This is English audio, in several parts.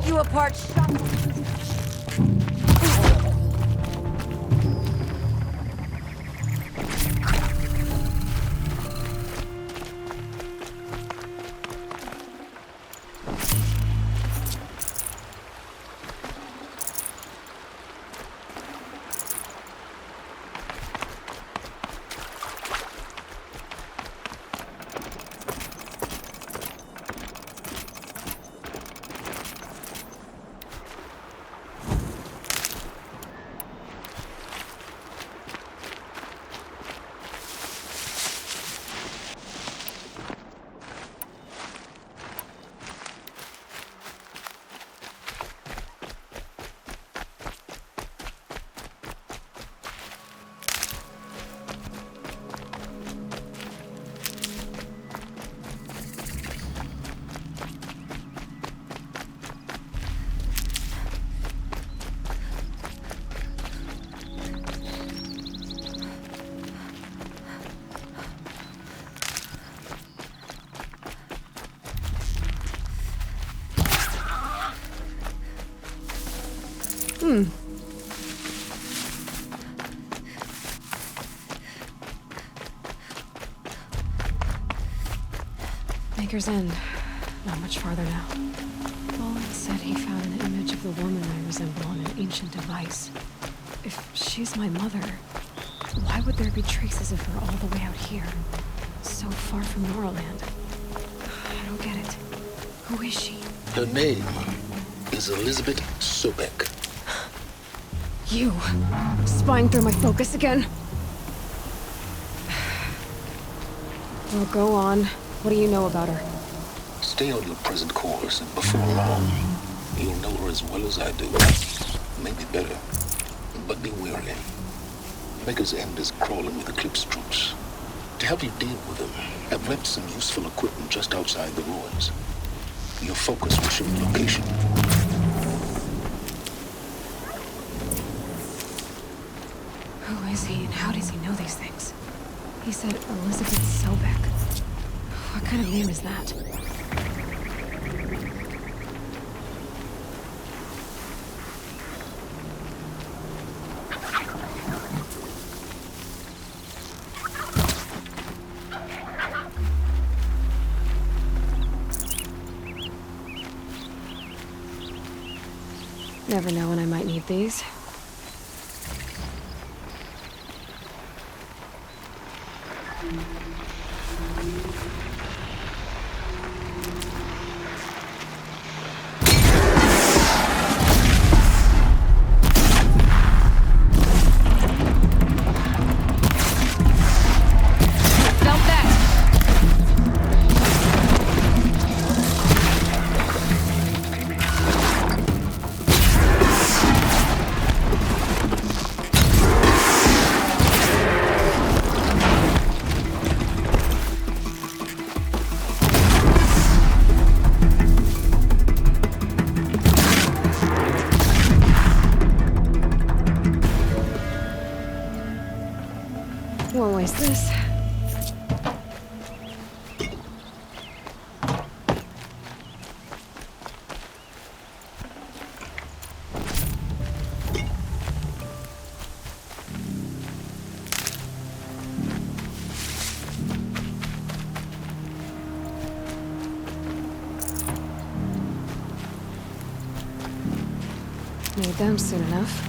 You apart, shut. Maker's End. Not much farther now. Boland said he found an image of the woman I resemble on an ancient device. If she's my mother, why would there be traces of her all the way out here? So far from Norland. I don't get it. Who is she? Her name is Elizabeth Sobek. You. Spying through my focus again? Well, go on. What do you know about her? Stay on your present course, and before long, you'll know her as well as I do. Maybe better, but be wary. Maker's End is crawling with Eclipse troops. To help you deal with them, I've left some useful equipment just outside the ruins. Your focus will show the location. Who is he and how does he know these things? He said Elizabeth Sobek. What kind of name is that? Never know when I might need these. Won't waste this. Need them soon enough.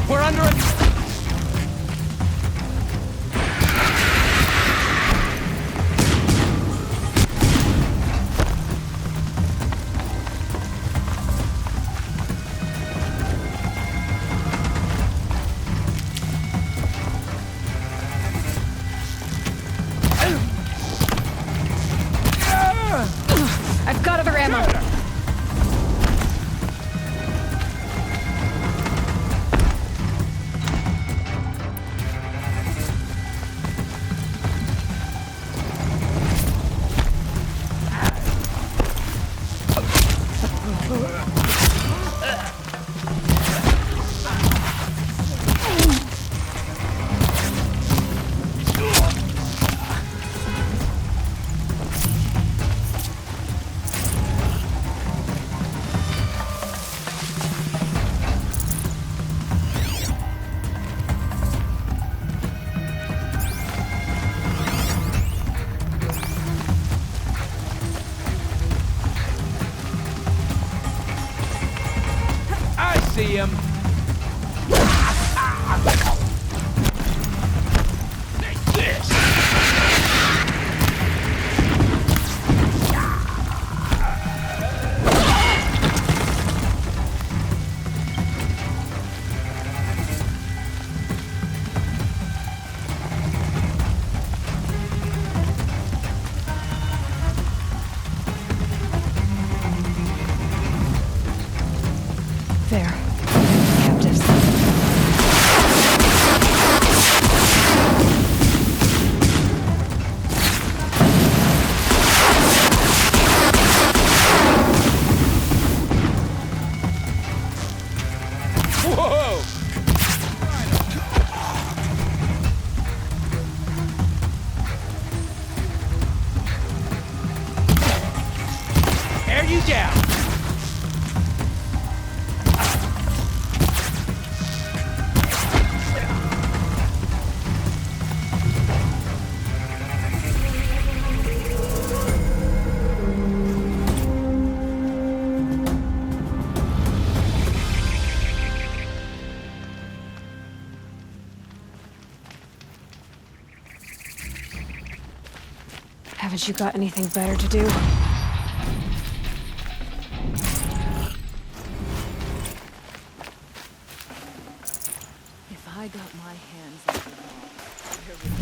We're under it. I've got other ammo. I see him. Take this. There. Captives. Whoa! Tear you down. Haven't you got anything better to do? If I got my hands on the ball, here we go.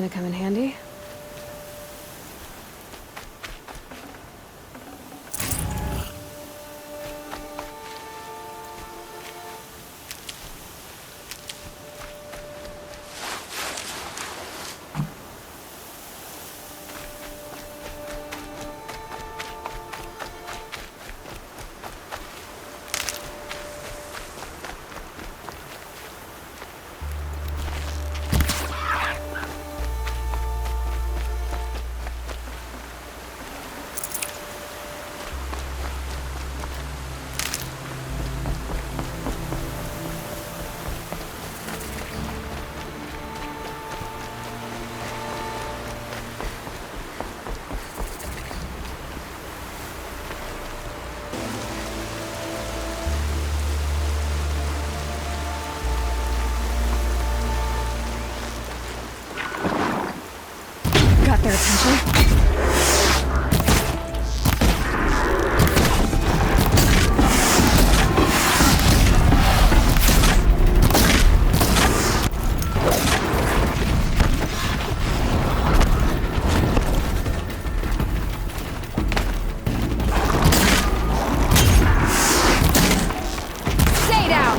gonna come in handy. Got their attention. Stay down!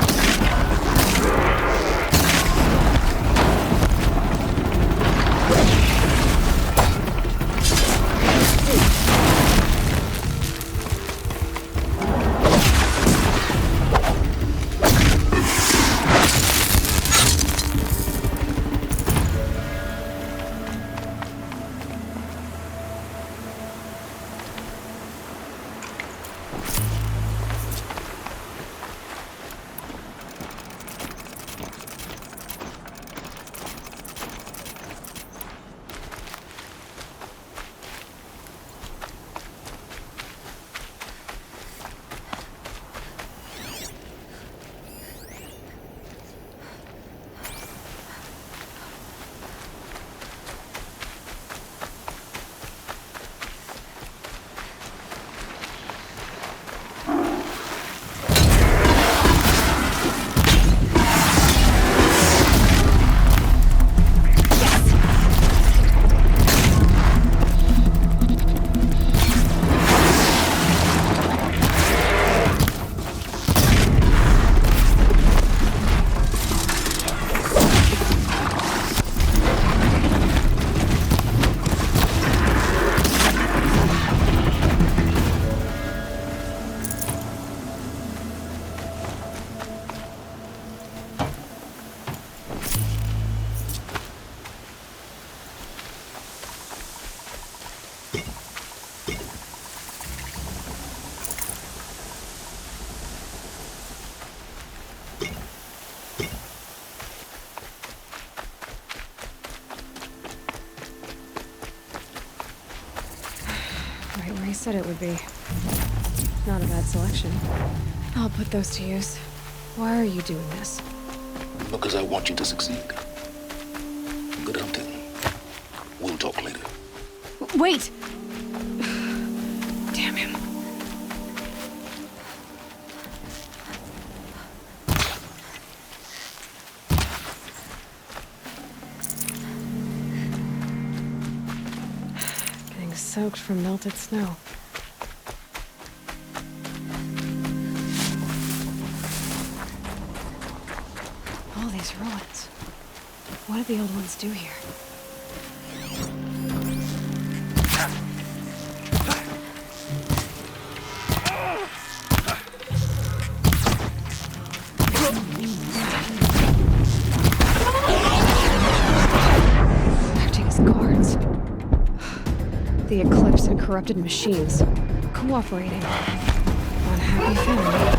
Right where he said it would be. Not a bad selection. I'll put those to use. Why are you doing this? Because I want you to succeed. Good hunting. We'll talk later. Wait! Damn him. Getting soaked from melted snow. All these ruins. What did the old ones do here? Acting as guards. The Eclipse and corrupted machines. Cooperating. Unhappy family.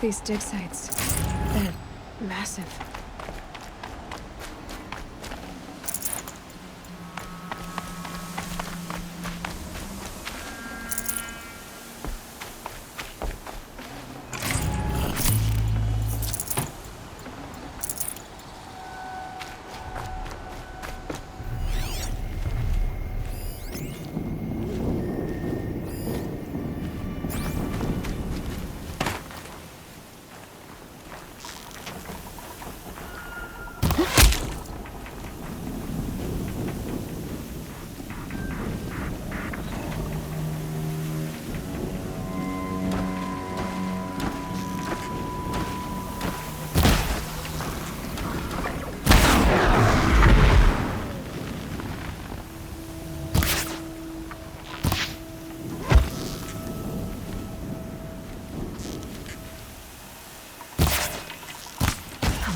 these dig sites. They're massive.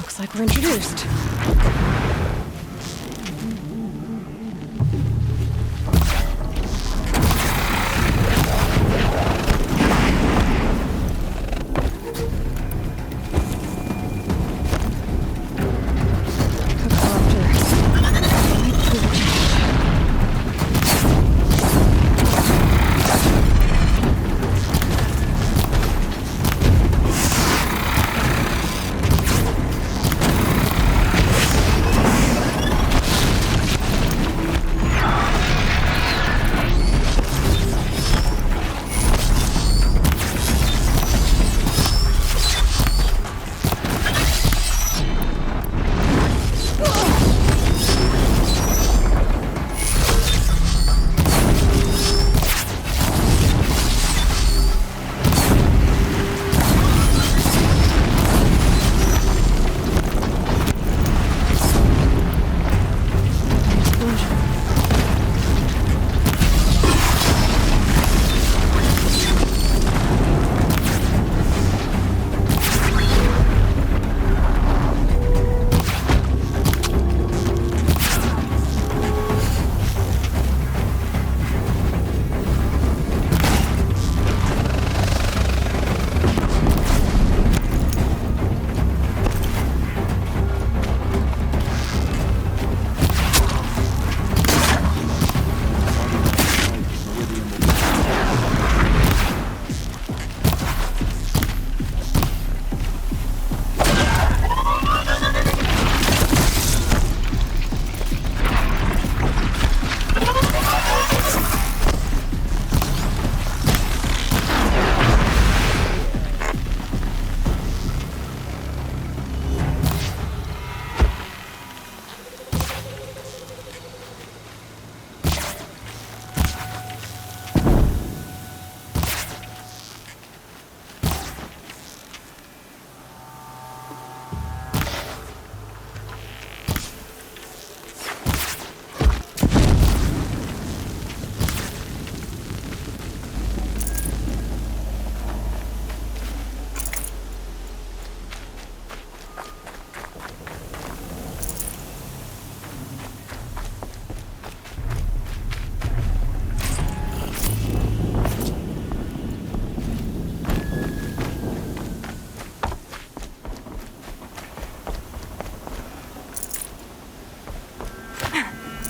Looks like we're introduced.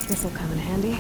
This'll come in handy.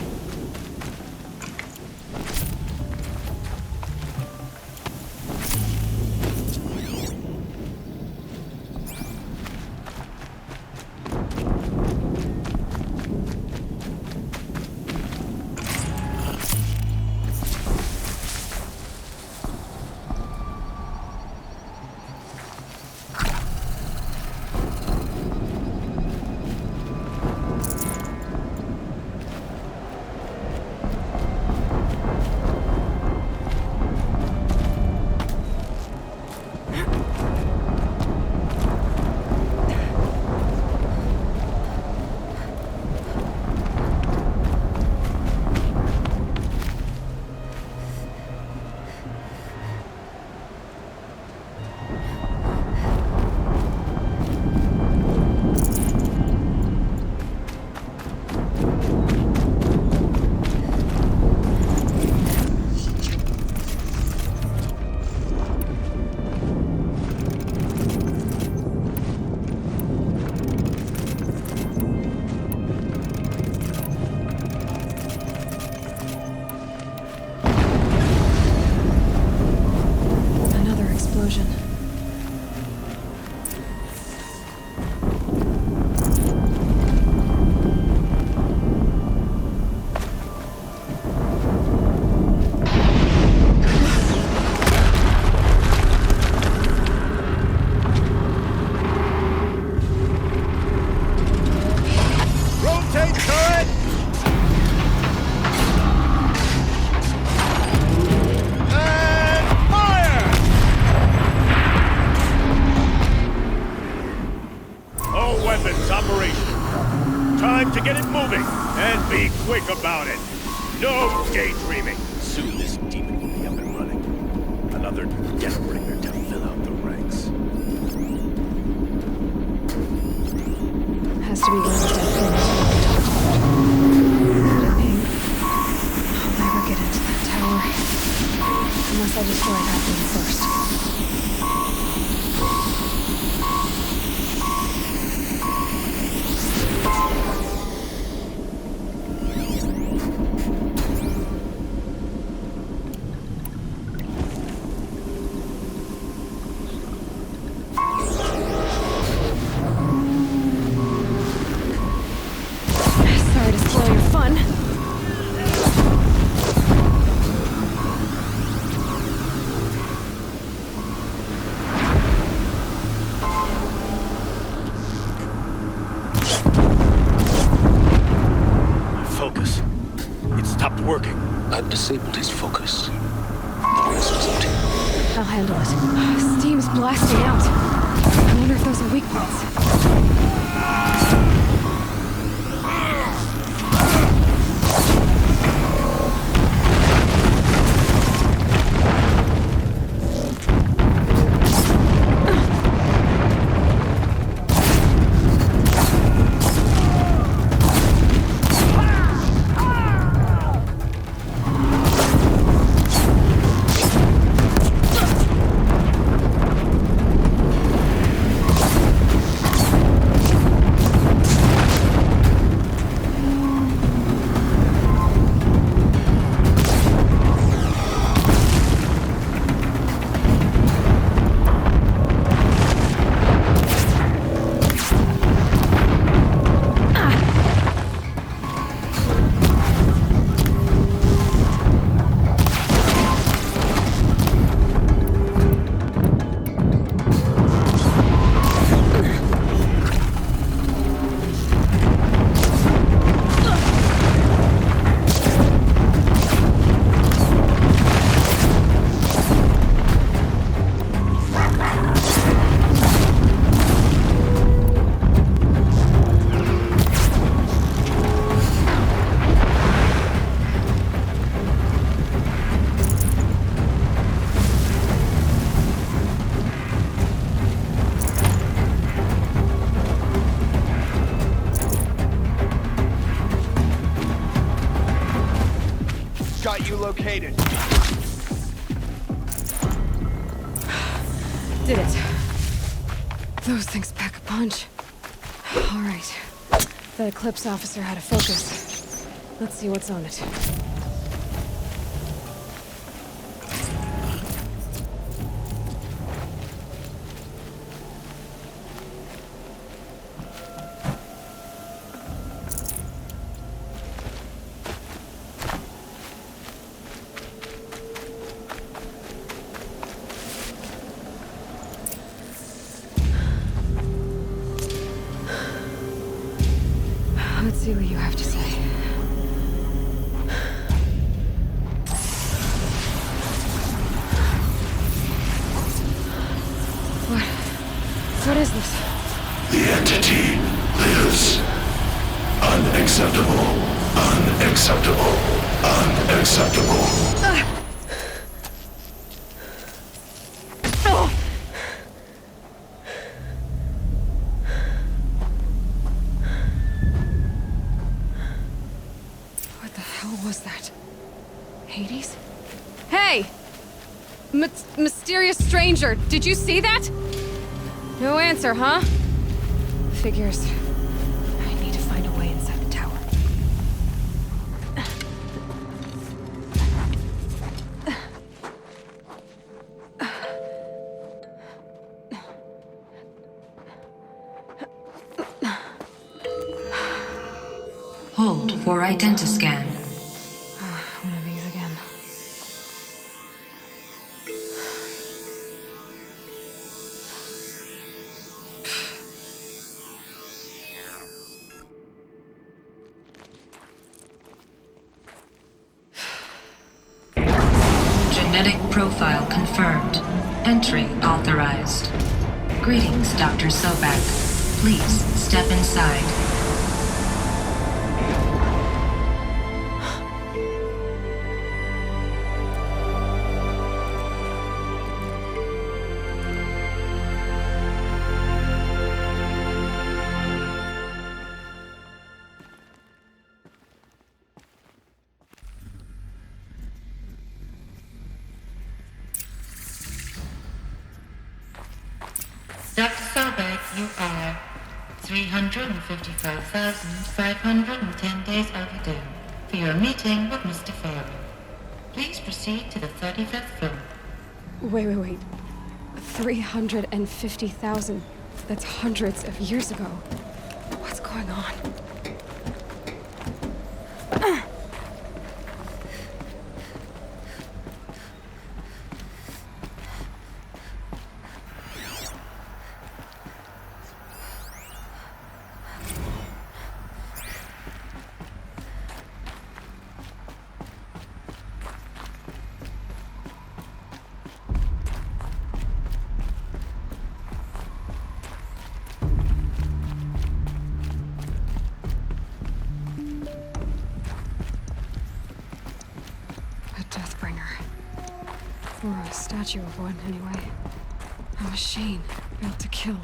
time to get it moving, and be quick about it. No daydreaming. Soon this demon will be up and running. Another Deathbringer to fill out the ranks. Has to be one of the dead things we talked about. Could it be? I'll never get into that tower. Unless I destroy that thing first. Sorry to spoil your fun. Focus. It stopped working. I disabled his focus. The rest was empty. I'll handle it. Steam's blasting out. I wonder if those are weak points. Got you located. Did it. Those things pack a punch. All right. The Eclipse officer had a focus. Let's see what's on it. Let's see what you have to say. What is this? The entity lives. Unacceptable. Unacceptable. Unacceptable. What the hell was that? Hades? Hey! Mysterious stranger, did you see that? No answer, huh? Figures. I need to find a way inside the tower. Hold for identiscan. One of these again. Genetic profile confirmed. Entry authorized. Greetings, Dr. Sobek. Please step inside. You are 355,510 days overdue for your meeting with Mr. Farrell. Please proceed to the 35th floor. Wait. 350,000. That's hundreds of years ago. What's going on? Or a statue of one, anyway. A machine built to kill.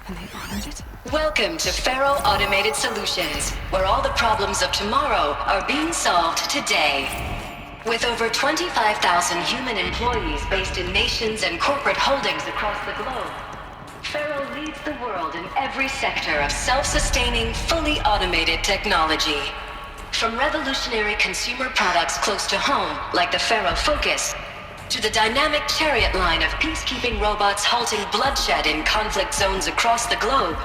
And they honored it? Welcome to Faro Automated Solutions, where all the problems of tomorrow are being solved today. With over 25,000 human employees based in nations and corporate holdings across the globe, Faro leads the world in every sector of self-sustaining, fully automated technology. From revolutionary consumer products close to home, like the Faro Focus, to the dynamic chariot line of peacekeeping robots halting bloodshed in conflict zones across the globe,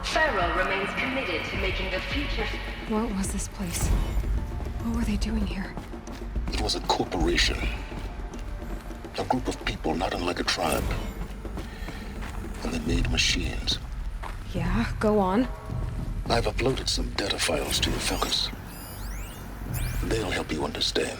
Faro remains committed to making the future... What was this place? What were they doing here? It was a corporation. A group of people not unlike a tribe. And they made machines. Yeah, go on. I've uploaded some data files to your Focus. They'll help you understand.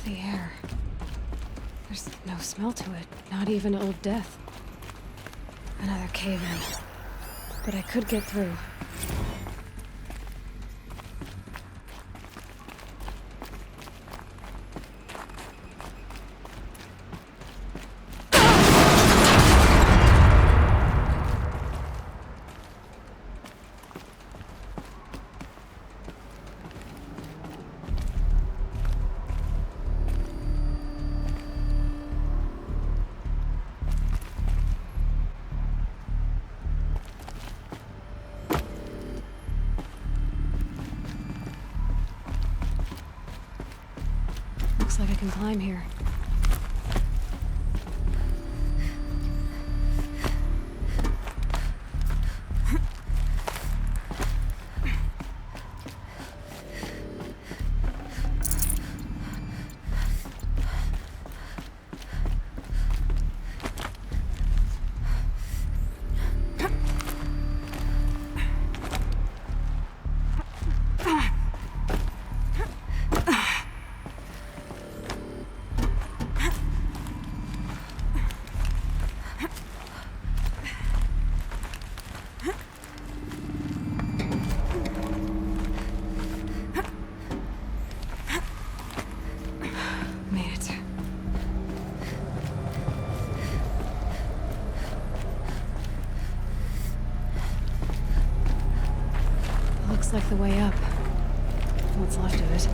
The air. There's no smell to it, not even old death. Another cave-in. But I could get through. Looks like I can climb here. Made it. Looks like the way up. What's left of it.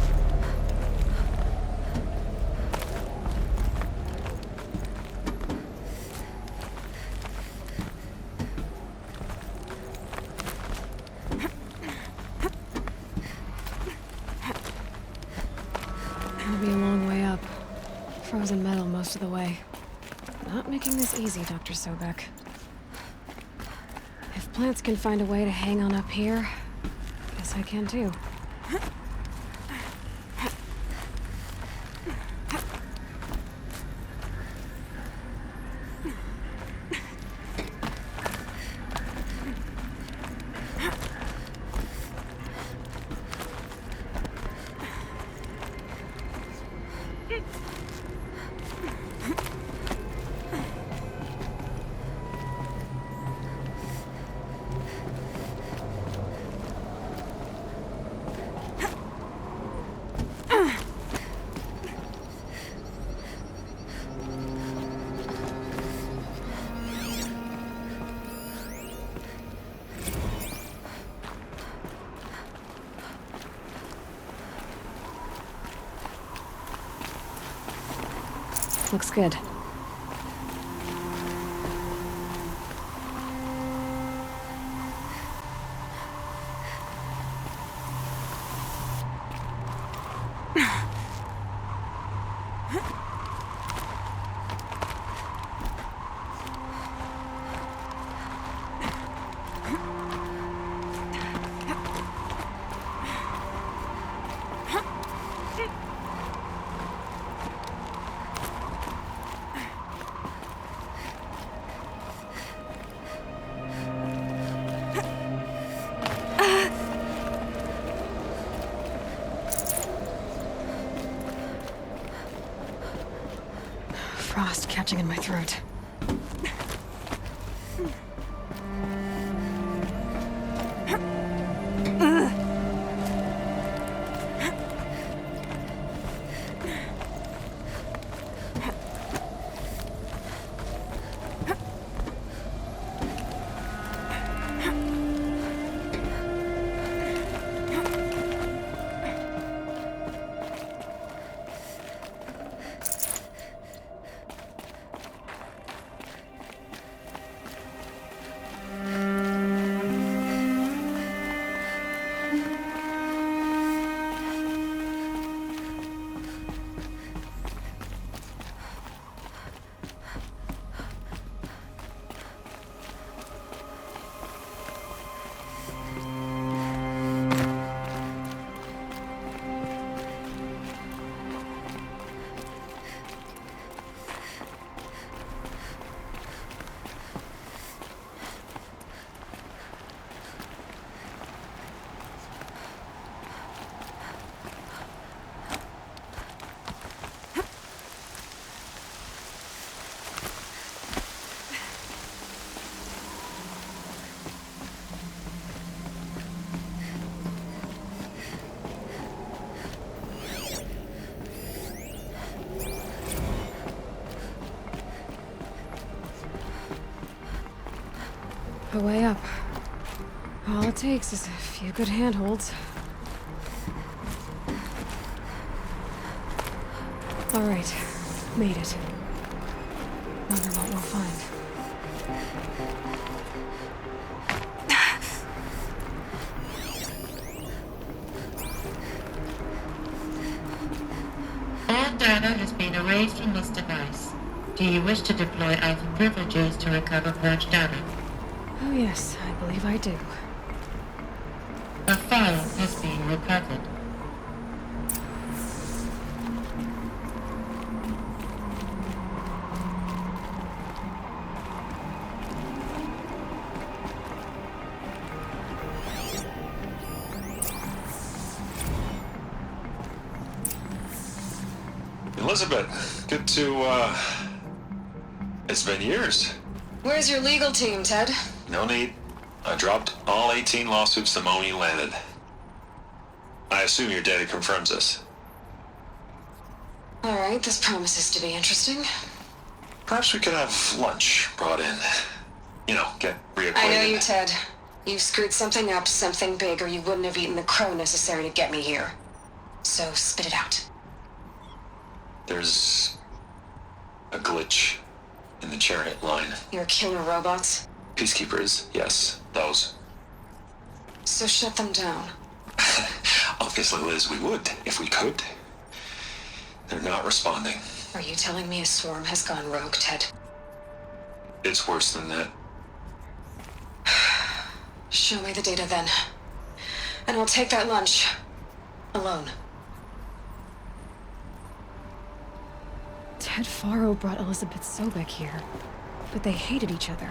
It'll be a long way up. Frozen metal most of the way. Not making this easy, Dr. Sobek. If plants can find a way to hang on up here, guess I can too. Looks good. Frost catching in my throat. A way up. All it takes is a few good handholds. All right, made it. Wonder what we'll find. All data has been erased from this device. Do you wish to deploy Alpha privileges to recover purged data? Oh yes, I believe I do. A file has been recovered. Elizabeth, good to, it's been years. Where's your legal team, Ted? No need. I dropped all 18 lawsuits the moment you landed. I assume your data confirms this. All right, this promises to be interesting. Perhaps we could have lunch brought in. You know, get reacquainted. I know you, Ted. You screwed something up, something big, or you wouldn't have eaten the crow necessary to get me here. So spit it out. There's a glitch in the chariot line. Your killer robots? Peacekeepers, yes, those. So shut them down. Obviously, Liz, we would, if we could. They're not responding. Are you telling me a swarm has gone rogue, Ted? It's worse than that. Show me the data then. And I'll take that lunch. Alone. Ted Faro brought Elizabeth Sobek here, but they hated each other.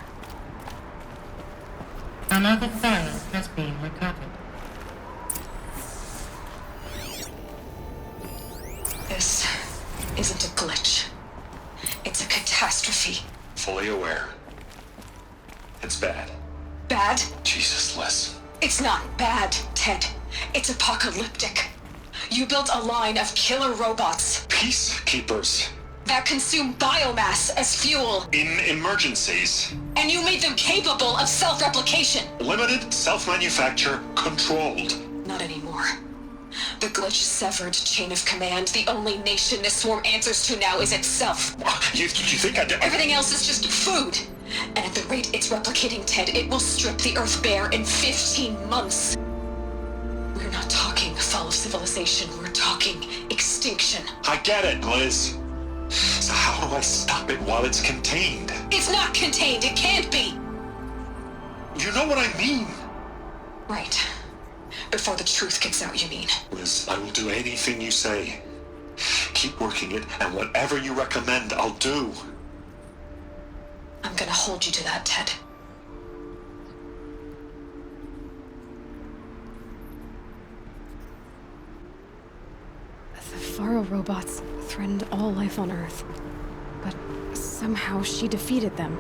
Another file has been recovered. This isn't a glitch. It's a catastrophe. Fully aware. It's bad. Bad? Jesus, Liz. It's not bad, Ted. It's apocalyptic. You built a line of killer robots Peacekeepers. that consume biomass as fuel, In emergencies. and you made them capable of self-replication. Limited, self-manufacture, controlled. Not anymore. The glitch severed chain of command. The only nation this swarm answers to now is itself. You think I did? Everything else is just food. And at the rate it's replicating, Ted, it will strip the Earth bare in 15 months. We're not talking fall of civilization. We're talking extinction. I get it, Liz. So how do I stop it while it's contained? It's not contained. It can't be. You know what I mean. Right. Before the truth gets out, you mean? Liz, I will do anything you say. Keep working it, and whatever you recommend, I'll do. I'm gonna hold you to that, Ted. The Faro robots threatened all life on Earth. But somehow she defeated them.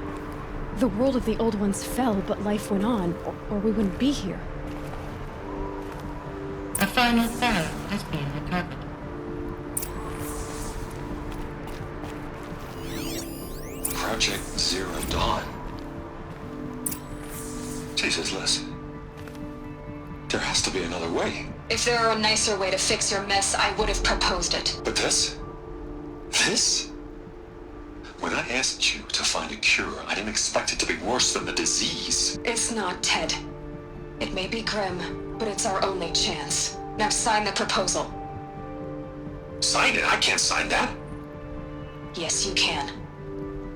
The world of the old ones fell, but life went on, or we wouldn't be here. A final Pharaoh has been recovered. Project Zero Dawn. Jesus, Liz. There has to be another way. If there were a nicer way to fix your mess, I would have proposed it. But this? This? When I asked you to find a cure, I didn't expect it to be worse than the disease. It's not, Ted. It may be grim, but it's our only chance. Now sign the proposal. Sign it? I can't sign that. Yes, you can.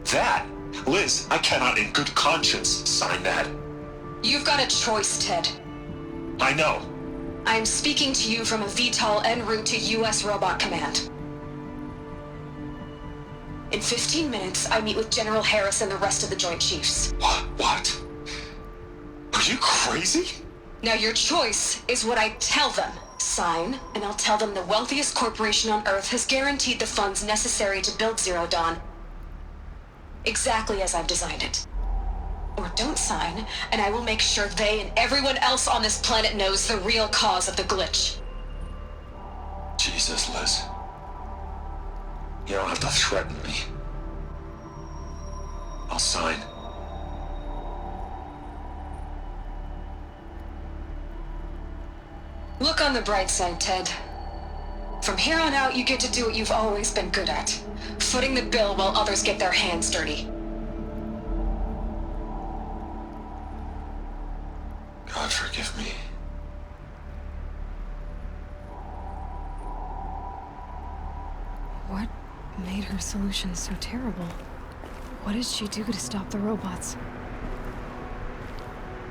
That? Liz, I cannot in good conscience sign that. You've got a choice, Ted. I know. I'm speaking to you from a VTOL en route to U.S. Robot Command. In 15 minutes, I meet with General Harris and the rest of the Joint Chiefs. What? Are you crazy? Now your choice is what I tell them. Sign, and I'll tell them the wealthiest corporation on Earth has guaranteed the funds necessary to build Zero Dawn. Exactly as I've designed it. Or don't sign, and I will make sure they and everyone else on this planet knows the real cause of the glitch. Jesus, Liz. You don't have to threaten me. I'll sign. Look on the bright side, Ted. From here on out, you get to do what you've always been good at. Footing the bill while others get their hands dirty. God forgive me. What made her solution so terrible? What did she do to stop the robots?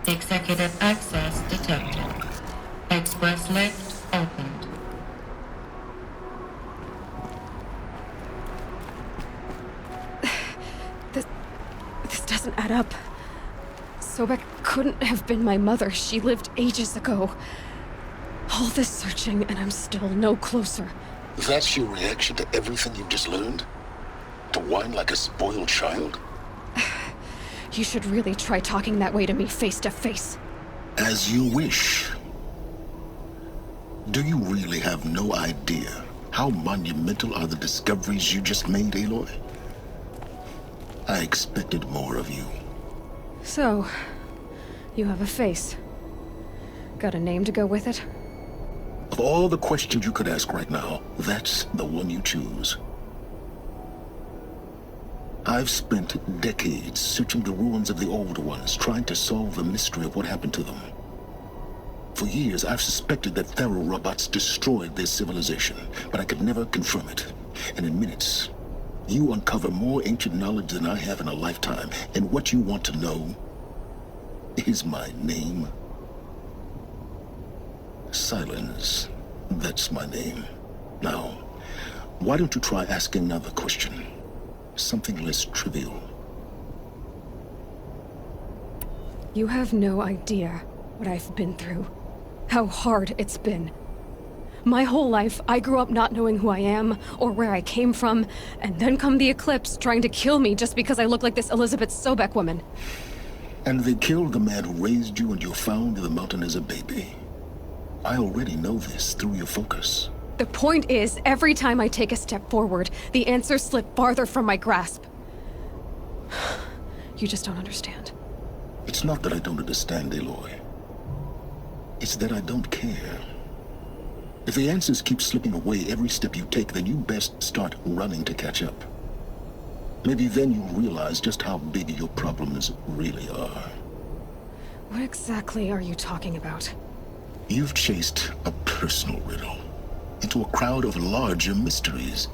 Executive access detected. Express lift opened. This doesn't add up. Sobek couldn't have been my mother. She lived ages ago. All this searching, and I'm still no closer. That's your reaction to everything you've just learned? To whine like a spoiled child? You should really try talking that way to me face to face. As you wish. Do you really have no idea how monumental are the discoveries you just made, Aloy? I expected more of you. So, you have a face. Got a name to go with it? Of all the questions you could ask right now, that's the one you choose. I've spent decades searching the ruins of the old ones, trying to solve the mystery of what happened to them. For years, I've suspected that Thero robots destroyed their civilization, but I could never confirm it. And in minutes, you uncover more ancient knowledge than I have in a lifetime, and what you want to know is my name. Silence. That's my name. Now, why don't you try asking another question? Something less trivial. You have no idea what I've been through. How hard it's been. My whole life, I grew up not knowing who I am or where I came from, and then come the Eclipse trying to kill me just because I look like this Elizabeth Sobek woman. And they killed the man who raised you and you found in the mountain as a baby. I already know this through your focus. The point is, every time I take a step forward, the answers slip farther from my grasp. You just don't understand. It's not that I don't understand, Aloy. It's that I don't care. If the answers keep slipping away every step you take, then you best start running to catch up. Maybe then you'll realize just how big your problems really are. What exactly are you talking about? You've chased a personal riddle into a crowd of larger mysteries.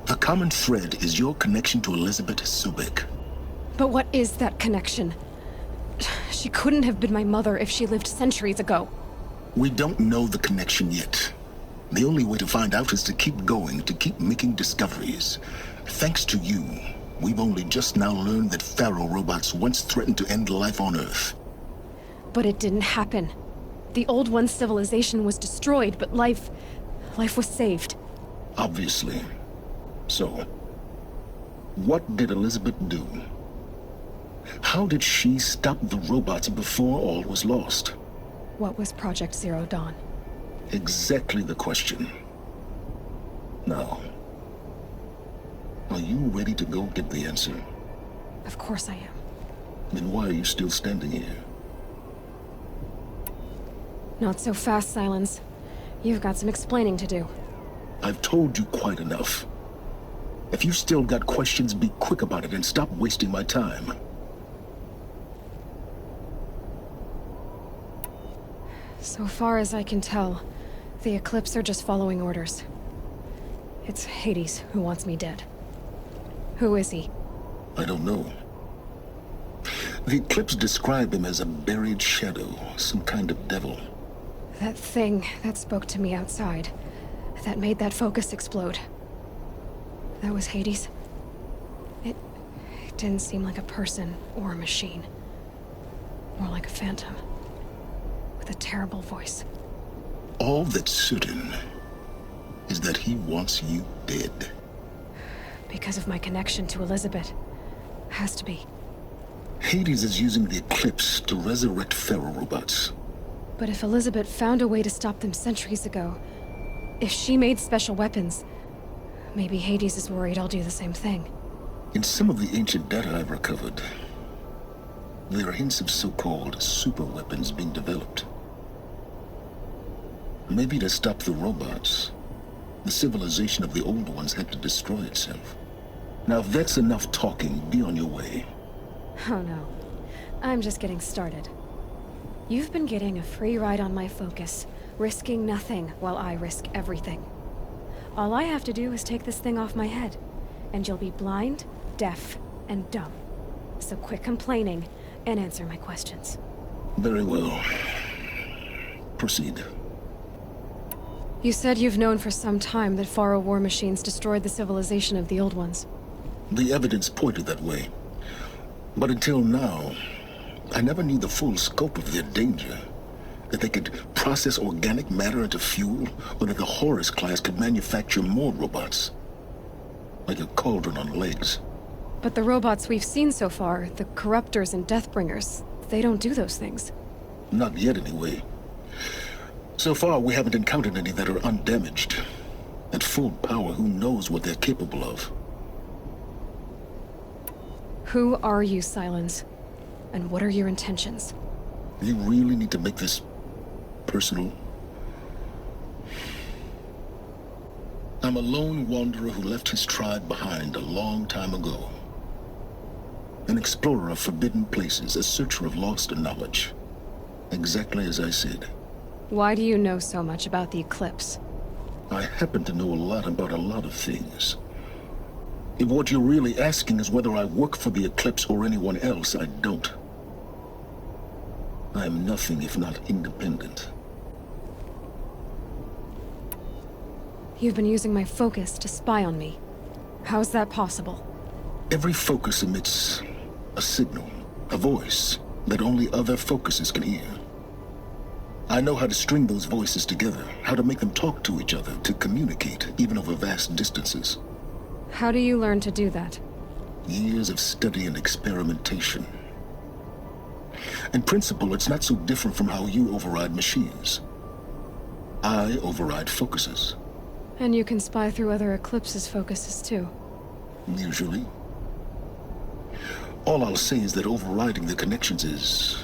The common thread is your connection to Elizabeth Subek. But what is that connection? She couldn't have been my mother if she lived centuries ago. We don't know the connection yet. The only way to find out is to keep going, to keep making discoveries. Thanks to you, we've only just now learned that Pharaoh robots once threatened to end life on Earth. But it didn't happen. The Old One's civilization was destroyed, but life was saved. Obviously. So, what did Elizabeth do? How did she stop the robots before all was lost? What was Project Zero Dawn? Exactly the question. Now, are you ready to go get the answer? Of course I am. Then why are you still standing here? Not so fast, Silence. You've got some explaining to do. I've told you quite enough. If you've still got questions, be quick about it and stop wasting my time. So far as I can tell, the Eclipse are just following orders. It's Hades who wants me dead. Who is he? I don't know. The Eclipse describe him as a buried shadow, some kind of devil. That thing that spoke to me outside, that made that focus explode. That was Hades. It didn't seem like a person or a machine. More like a phantom. With a terrible voice. All that's certain is that he wants you dead. Because of my connection to Elizabeth. Has to be. Hades is using the Eclipse to resurrect Pharaoh robots. But if Elizabeth found a way to stop them centuries ago, if she made special weapons, maybe Hades is worried I'll do the same thing. In some of the ancient data I've recovered, there are hints of so-called super weapons being developed. Maybe to stop the robots, the civilization of the old ones had to destroy itself. Now if that's enough talking, be on your way. Oh no. I'm just getting started. You've been getting a free ride on my focus, risking nothing while I risk everything. All I have to do is take this thing off my head, and you'll be blind, deaf, and dumb. So quit complaining and answer my questions. Very well. Proceed. You said you've known for some time that Pharaoh war machines destroyed the civilization of the old ones. The evidence pointed that way. But until now, I never knew the full scope of their danger. That they could process organic matter into fuel, or that the Horus class could manufacture more robots. Like a cauldron on legs. But the robots we've seen so far, the Corruptors and Deathbringers, they don't do those things. Not yet, anyway. So far, we haven't encountered any that are undamaged. At full power, who knows what they're capable of? Who are you, Silence? And what are your intentions? You really need to make this personal? I'm a lone wanderer who left his tribe behind a long time ago. An explorer of forbidden places, a searcher of lost knowledge. Exactly as I said. Why do you know so much about the Eclipse? I happen to know a lot about a lot of things. If what you're really asking is whether I work for the Eclipse or anyone else, I don't. I am nothing if not independent. You've been using my focus to spy on me. How's that possible? Every focus emits a signal, a voice, that only other focuses can hear. I know how to string those voices together, how to make them talk to each other, to communicate, even over vast distances. How do you learn to do that? Years of study and experimentation. In principle, it's not so different from how you override machines. I override focuses. And you can spy through other Eclipse's focuses too. Usually. All I'll say is that overriding the connections is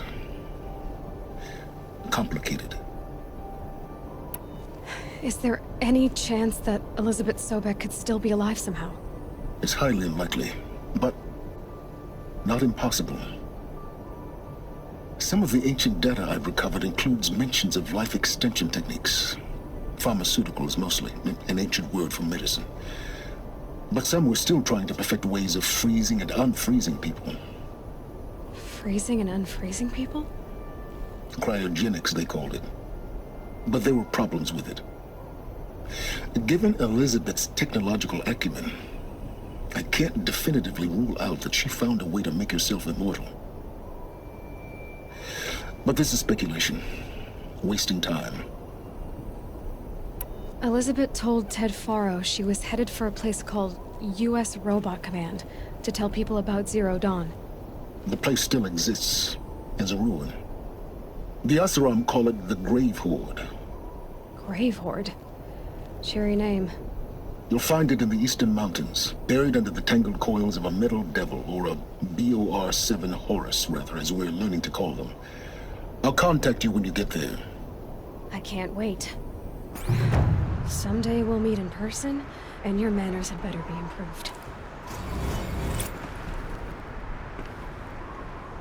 complicated. Is there any chance that Elizabeth Sobek could still be alive somehow? It's highly unlikely, but not impossible. Some of the ancient data I've recovered includes mentions of life extension techniques. Pharmaceuticals, mostly, an ancient word for medicine. But some were still trying to perfect ways of freezing and unfreezing people. Freezing and unfreezing people? Cryogenics, they called it. But there were problems with it. Given Elizabeth's technological acumen, I can't definitively rule out that she found a way to make herself immortal. But this is speculation. Wasting time. Elizabeth told Ted Faro she was headed for a place called U.S. Robot Command to tell people about Zero Dawn. The place still exists as a ruin. The Asaram call it the Grave Horde. Grave Horde? Cheery name. You'll find it in the Eastern Mountains, buried under the tangled coils of a metal devil, or a BOR-7 Horus, rather, as we're learning to call them. I'll contact you when you get there. I can't wait. Someday we'll meet in person, and your manners had better be improved.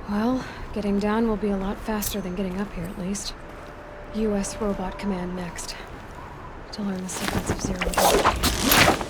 Well, getting down will be a lot faster than getting up here, at least. U.S. Robot Command next. To learn the secrets of Zero Dawn.